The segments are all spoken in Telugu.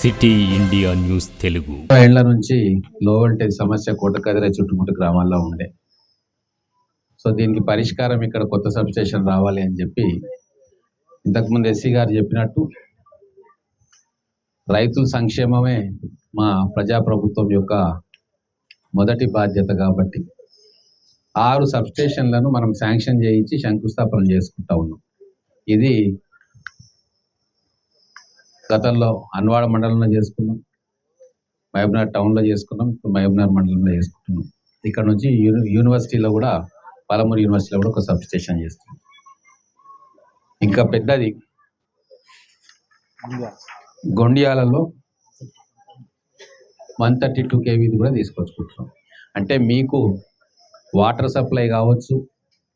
City India news Telugu. ఏళ్ల నుంచి లో వోల్టేజ్ సమస్య కోటకదిర చుట్టుముట్టు గ్రామాల్లో ఉండే. సో దీనికి పరిష్కారం ఇక్కడ కొత్త సబ్స్టేషన్ రావాలి అని చెప్పి ఇంతకుముందు ఎస్సీ గారు చెప్పినట్టు రైతుల సంక్షేమమే మా ప్రజాప్రభుత్వం యొక్క మొదటి బాధ్యత కాబట్టి 6 సబ్స్టేషన్లను మనం శాంక్షన్ చేయించి శంకుస్థాపన చేసుకుంటా ఉన్నాం. ఇది గతంలో అన్వాడ మండలంలో చేసుకున్నాం, మహబూబ్నగర్ టౌన్లో చేసుకున్నాం, ఇప్పుడు మహబూబ్నగర్ మండలంలో చేసుకుంటున్నాం. ఇక్కడ నుంచి యూనివర్సిటీలో కూడా పాలమూరు యూనివర్సిటీలో కూడా ఒక సబ్స్టేషన్ చేస్తున్నాం. ఇంకా పెద్దది గొండియాలలో 132 kV కూడా తీసుకొచ్చుకుంటున్నాం. అంటే మీకు వాటర్ సప్లై కావచ్చు,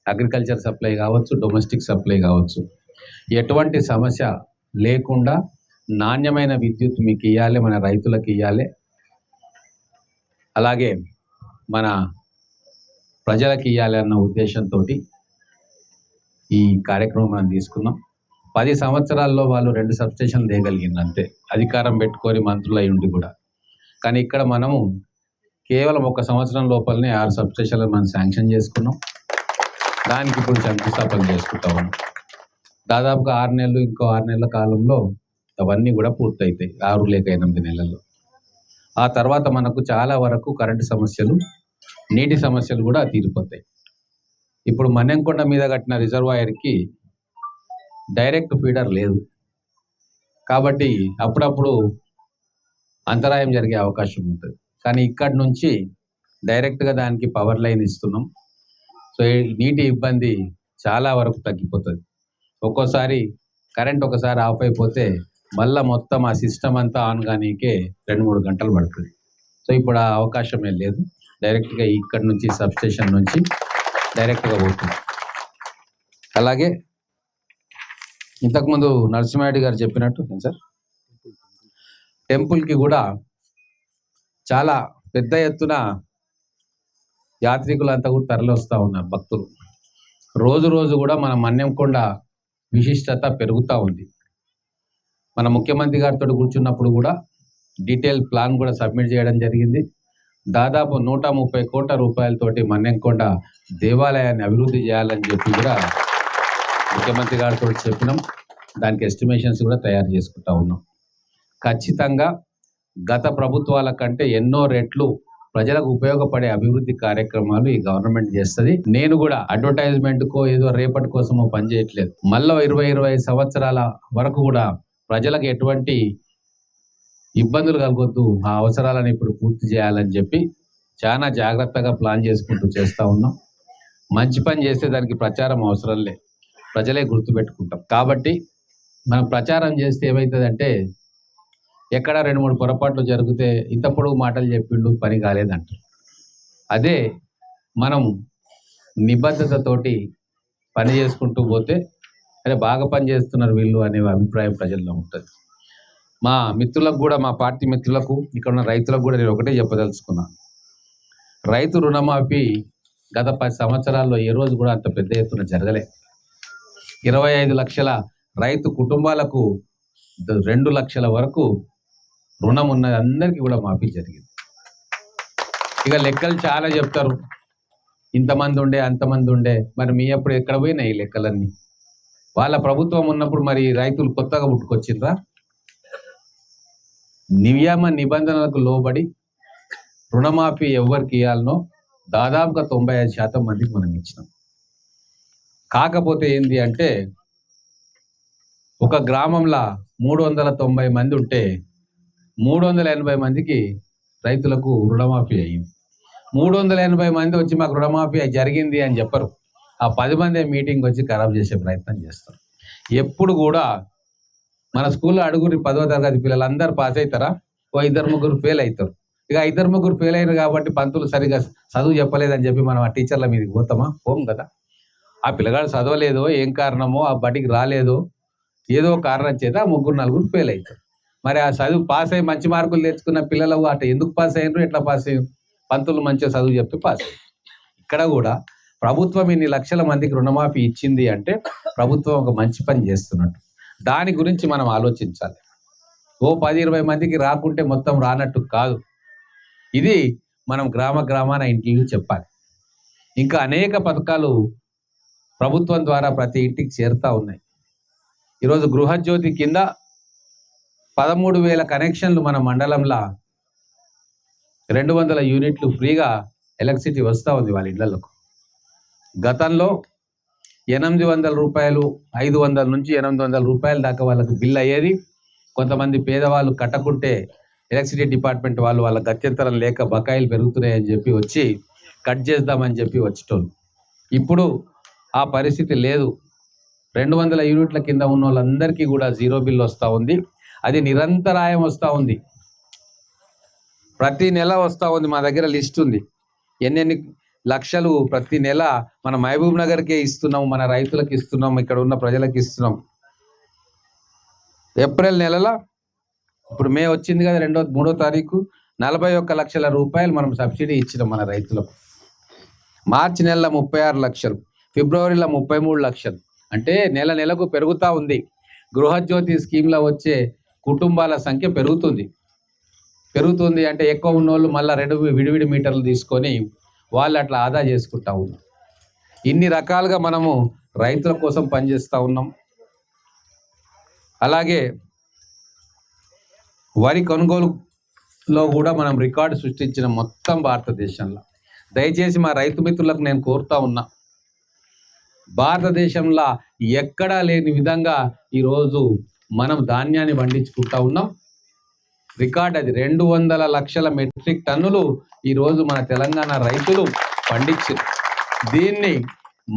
అగ్రికల్చర్ సప్లై కావచ్చు, డొమెస్టిక్ సప్లై కావచ్చు, ఎటువంటి సమస్య లేకుండా నాణ్యమైన విద్యుత్ మీకు ఇవ్వాలి, మన రైతులకు ఇవ్వాలి, అలాగే మన ప్రజలకు ఇవ్వాలి అన్న ఉద్దేశంతో ఈ కార్యక్రమం మనం తీసుకున్నాం. 10 సంవత్సరాల్లో వాళ్ళు 2 సబ్స్టేషన్లు తేగలిగింది అంతే, అధికారం పెట్టుకొని మంత్రులు అయి ఉండి కూడా. కానీ ఇక్కడ మనము కేవలం 1 సంవత్సరం లోపలనే 6 సబ్స్టేషన్లు మనం శాంక్షన్ చేసుకున్నాం. దానికి ఇప్పుడు శంకుస్థాపన చేసుకుంటాము. దాదాపుగా 6 నెలలు, ఇంకో 6 నెలల కాలంలో అవన్నీ కూడా పూర్తవుతాయి, 6 లేక 8 నెలల్లో. ఆ తర్వాత మనకు చాలా వరకు కరెంటు సమస్యలు, నీటి సమస్యలు కూడా తీరిపోతాయి. ఇప్పుడు మన్నెంకొండ మీద కట్టిన రిజర్వాయర్కి డైరెక్ట్ ఫీడర్ లేదు కాబట్టి అప్పుడప్పుడు అంతరాయం జరిగే అవకాశం ఉంటుంది. కానీ ఇక్కడి నుంచి డైరెక్ట్గా దానికి పవర్ లైన్ ఇస్తున్నాం. సో నీటి ఇబ్బంది చాలా వరకు తగ్గిపోతుంది. ఒక్కోసారి కరెంట్ ఒకసారి ఆఫ్ అయిపోతే మళ్ళీ మొత్తం ఆ సిస్టమ్ అంతా ఆన్ కానీకే 2-3 గంటలు పడుతుంది. సో ఇప్పుడు ఆ అవకాశమే లేదు, డైరెక్ట్గా ఇక్కడి నుంచి సబ్స్టేషన్ నుంచి డైరెక్ట్గా పోతుంది. అలాగే ఇంతకుముందు నరసింహారెడ్డి గారు చెప్పినట్టు సార్, టెంపుల్కి కూడా చాలా పెద్ద ఎత్తున యాత్రికులంతా కూడా తరలి వస్తూ ఉన్నారు, భక్తులు. రోజు రోజు కూడా మన మన్నెంకొండ విశిష్టత పెరుగుతూ ఉంది. మన ముఖ్యమంత్రి గారితో కూర్చున్నప్పుడు కూడా డీటెయిల్ ప్లాన్ కూడా సబ్మిట్ చేయడం జరిగింది. దాదాపు 130 కోట్ల రూపాయలతోటి మన్నెంకొండ దేవాలయాన్ని అభివృద్ధి చేయాలని చెప్పి కూడా ముఖ్యమంత్రి గారితో చెప్పినాం. దానికి ఎస్టిమేషన్స్ కూడా తయారు చేసుకుంటా ఉన్నాం. ఖచ్చితంగా గత ప్రభుత్వాల కంటే ఎన్నో రెట్లు ప్రజలకు ఉపయోగపడే అభివృద్ధి కార్యక్రమాలు ఈ గవర్నమెంట్ చేస్తుంది. నేను కూడా అడ్వర్టైజ్మెంట్కో ఏదో రేపటి కోసమో పనిచేయట్లేదు. మళ్ళీ 20-25 సంవత్సరాల వరకు కూడా ప్రజలకు ఎటువంటి ఇబ్బందులు కలగొద్దు, ఆ అవసరాలను ఇప్పుడు పూర్తి చేయాలని చెప్పి చాలా జాగ్రత్తగా ప్లాన్ చేసుకుంటూ చేస్తూ ఉన్నాం. మంచి పని చేస్తే దానికి ప్రచారం అవసరం లే, ప్రజలే గుర్తుపెట్టుకుంటాం. కాబట్టి మనం ప్రచారం చేస్తే ఏమవుతుందంటే ఎక్కడ 2-3 పొరపాట్లు జరిగితే ఇంత పొడుగు మాటలు చెప్పిండు పని కాలేదంటారు. అదే మనం నిబద్ధతతోటి పని చేసుకుంటూ పోతే అరే బాగా పని చేస్తున్నారు వీళ్ళు అనే అభిప్రాయం ప్రజల్లో ఉంటుంది. మా మిత్రులకు కూడా, మా పార్టీ మిత్రులకు, ఇక్కడ ఉన్న రైతులకు కూడా నేను ఒకటే చెప్పదలుచుకున్నాను. రైతు రుణమాఫీ గత 10 సంవత్సరాల్లో ఏ రోజు కూడా అంత పెద్ద ఎత్తున జరగలే. 25 లక్షల రైతు కుటుంబాలకు 2 లక్షల వరకు రుణం ఉన్న అందరికీ కూడా మాఫీ జరిగింది. ఇక లెక్కలు చాలా చెప్తారు, ఇంతమంది ఉండే అంతమంది ఉండే. మరి మీ అప్పుడు ఎక్కడ పోయినాయి ఈ లెక్కలన్నీ? వాళ్ళ ప్రభుత్వం ఉన్నప్పుడు మరి రైతులు కొత్తగా పుట్టుకొచ్చిండ్రా? నియమ నిబంధనలకు లోబడి రుణమాఫీ ఎవరికి ఇవ్వాలనో దాదాపుగా 95% మందికి మనం ఇచ్చినాం. కాకపోతే ఏంది అంటే ఒక గ్రామంలో 390 మంది ఉంటే 380 మందికి రైతులకు రుణమాఫీ అయ్యింది. 380 మంది వచ్చి మాకు రుణమాఫీ జరిగింది అని చెప్పరు. ఆ 10 మంది మీటింగ్ వచ్చి ఖరాబ్ చేసే ప్రయత్నం చేస్తారు. ఎప్పుడు కూడా మన స్కూల్లో అడుగురి 10వ తరగతి పిల్లలు అందరు పాస్ అవుతారా? ఓ 2-3 ఫెయిల్ అవుతారు. ఇక 2-3 ఫెయిల్ అయినారు కాబట్టి పంతులు సరిగా చదువు చెప్పలేదని చెప్పి మనం ఆ టీచర్ల మీదకి పోతామా? పోం కదా. ఆ పిల్లగాడు చదవలేదో, ఏం కారణమో, ఆ బడికి రాలేదో, ఏదో కారణం చేత 3-4 ఫెయిల్ అవుతారు. మరి ఆ చదువు పాస్ అయ్యి మంచి మార్కులు తెచ్చుకున్న పిల్లలు అట ఎందుకు పాస్ అయ్యారు, ఎట్లా పాస్ అయ్యారు? పంతులు మంచిగా చదువు చెప్తే పాస్ అయ్యారు. ఇక్కడ కూడా ప్రభుత్వం ఇన్ని లక్షల మందికి రుణమాఫీ ఇచ్చింది అంటే ప్రభుత్వం ఒక మంచి పని చేస్తున్నట్టు. దాని గురించి మనం ఆలోచించాలి. ఓ 10-20 మందికి రాకుంటే మొత్తం రానట్టు కాదు. ఇది మనం గ్రామాన ఇంటికి చెప్పాలి. ఇంకా అనేక పథకాలు ప్రభుత్వం ద్వారా ప్రతి ఇంటికి చేరుతా ఉన్నాయి. ఈరోజు గృహజ్యోతి కింద 13,000 కనెక్షన్లు మన మండలంలో 200 యూనిట్లు ఫ్రీగా ఎలక్ట్రిసిటీ వస్తూ ఉంది వాళ్ళ ఇళ్లకు. గతంలో 800 రూపాయలు, 500 నుంచి 800 రూపాయల దాకా వాళ్ళకు బిల్ అయ్యేది. కొంతమంది పేదవాళ్ళు కట్టకుంటే ఎలక్ట్రిసిటీ డిపార్ట్మెంట్ వాళ్ళు వాళ్ళ గత్యంతరం లేక బకాయిలు పెరుగుతున్నాయని చెప్పి వచ్చి కట్ చేద్దామని చెప్పి వచ్చేటోళ్ళు. ఇప్పుడు ఆ పరిస్థితి లేదు. 200 యూనిట్ల కింద ఉన్న వాళ్ళందరికీ కూడా జీరో బిల్ వస్తూ ఉంది. అది నిరంతరాయం వస్తూ ఉంది, ప్రతి నెల వస్తూ ఉంది. మా దగ్గర లిస్ట్ ఉంది, ఎన్నెన్ని లక్షలు ప్రతి నెల మన మహబూబ్ నగర్కే ఇస్తున్నాం, మన రైతులకు ఇస్తున్నాం, ఇక్కడ ఉన్న ప్రజలకు ఇస్తున్నాం. ఏప్రిల్ నెలలో ఇప్పుడు మే వచ్చింది కదా, 3వ తారీఖు 41 లక్షల రూపాయలు మనం సబ్సిడీ ఇచ్చినాం మన రైతులకు. మార్చి నెలలో 36 లక్షలు, ఫిబ్రవరిలో 33 లక్షలు. అంటే నెలకు పెరుగుతూ ఉంది. గృహజ్యోతి స్కీమ్లో వచ్చే కుటుంబాల సంఖ్య పెరుగుతుంది అంటే ఎక్కువ ఉన్నోళ్ళు మళ్ళీ 2 విడివిడి మీటర్లు తీసుకొని వాళ్ళు అట్లా ఆదా చేసుకుంటా ఉన్నాం. ఇన్ని రకాలుగా మనము రైతుల కోసం పనిచేస్తూ ఉన్నాం. అలాగే వరి కొనుగోలులో కూడా మనం రికార్డు సృష్టించిన మొత్తం భారతదేశంలో. దయచేసి మా రైతు మిత్రులకు నేను కోరుతా ఉన్నా, భారతదేశంలో ఎక్కడా లేని విధంగా ఈరోజు మనం ధాన్యాన్ని పండించుకుంటా ఉన్నాం. రికార్డ్ అది 200 లక్షల మెట్రిక్ టన్నులు ఈరోజు మన తెలంగాణ రైతులు పండించారు. దీన్ని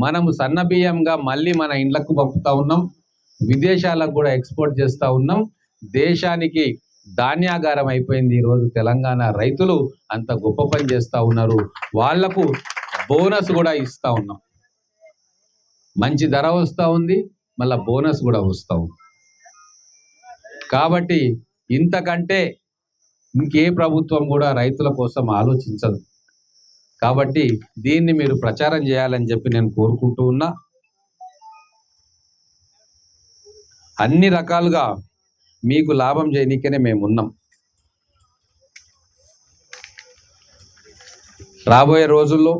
మనము సన్న బియ్యంగా మళ్ళీ మన ఇండ్లకు పంపుతా ఉన్నాం, విదేశాలకు కూడా ఎక్స్పోర్ట్ చేస్తూ ఉన్నాం. దేశానికి ధాన్యాగారం అయిపోయింది ఈరోజు తెలంగాణ రైతులు. అంత గొప్ప పని చేస్తూ ఉన్నారు. వాళ్లకు బోనస్ కూడా ఇస్తూ ఉన్నాం. మంచి ధర వస్తూ ఉంది, మళ్ళీ బోనస్ కూడా వస్తూ ఉంది. కాబట్టి ఇంతకంటే ఇంకే ప్రభుత్వం కూడా రైతుల కోసం ఆలోచించదు. కాబట్టి దీన్ని మీరు ప్రచారం చేయాలని చెప్పి నేను కోరుకుంటూ ఉన్నా. అన్ని రకాలుగా మీకు లాభం చేయనీకనే మేము ఉన్నాం. రాబోయే రోజుల్లో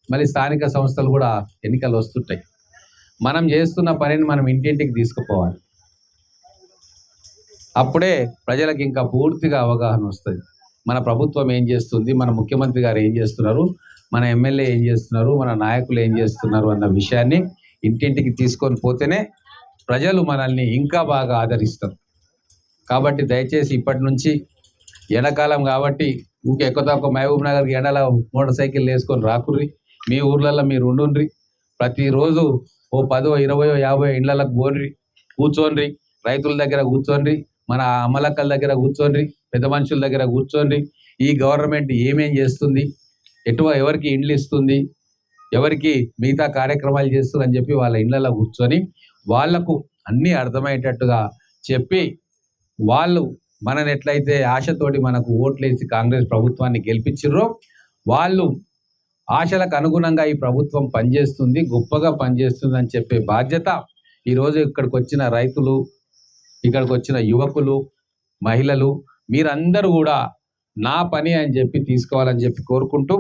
మళ్ళీ స్థానిక సంస్థలు కూడా ఎన్నికలు వస్తుంటాయి. మనం చేస్తున్న పనిని మనం ఇంటింటికి తీసుకుపోవాలి. అప్పుడే ప్రజలకు ఇంకా పూర్తిగా అవగాహన వస్తుంది. మన ప్రభుత్వం ఏం చేస్తుంది, మన ముఖ్యమంత్రి గారు ఏం చేస్తున్నారు, మన ఎమ్మెల్యే ఏం చేస్తున్నారు, మన నాయకులు ఏం చేస్తున్నారు అన్న విషయాన్ని ఇంటింటికి తీసుకొని పోతేనే ప్రజలు మనల్ని ఇంకా బాగా ఆదరిస్తారు. కాబట్టి దయచేసి ఇప్పటి నుంచి ఎండాకాలం కాబట్టి ఊకే ఎక్కువ తక్కువ మహబూబ్ నగర్కి ఎండల మోటార్ సైకిల్ వేసుకొని రాకుర్రి. మీ ఊర్లలో మీరు ఉండుండ్రి. ప్రతిరోజు ఓ 10, 20, 50 ఇండ్లకు పోన్రి, కూర్చోండ్రి, రైతుల దగ్గర కూర్చోండ్రి, మన అమలక్కల దగ్గర కూర్చోండి, పెద్ద మనుషుల దగ్గర కూర్చోండి. ఈ గవర్నమెంట్ ఏమేం చేస్తుంది, ఎవరికి ఇండ్లు ఇస్తుంది, ఎవరికి మిగతా కార్యక్రమాలు చేస్తుంది అని చెప్పి వాళ్ళ ఇండ్లలో కూర్చొని వాళ్లకు అన్నీ అర్థమయ్యేటట్టుగా చెప్పి, వాళ్ళు మనని ఎట్లయితే ఆశతోటి మనకు ఓట్లేసి కాంగ్రెస్ ప్రభుత్వాన్ని గెలిపించిర్రో వాళ్ళు ఆశలకు అనుగుణంగా ఈ ప్రభుత్వం పనిచేస్తుంది, గొప్పగా పనిచేస్తుంది అని చెప్పే బాధ్యత ఈరోజు ఇక్కడికి వచ్చిన రైతులు, ఇక్కడికి వచ్చిన యువకులు, మహిళలు మీరందరూ కూడా నా పని అని చెప్పి తీసుకోవాలని చెప్పి కోరుకుంటూ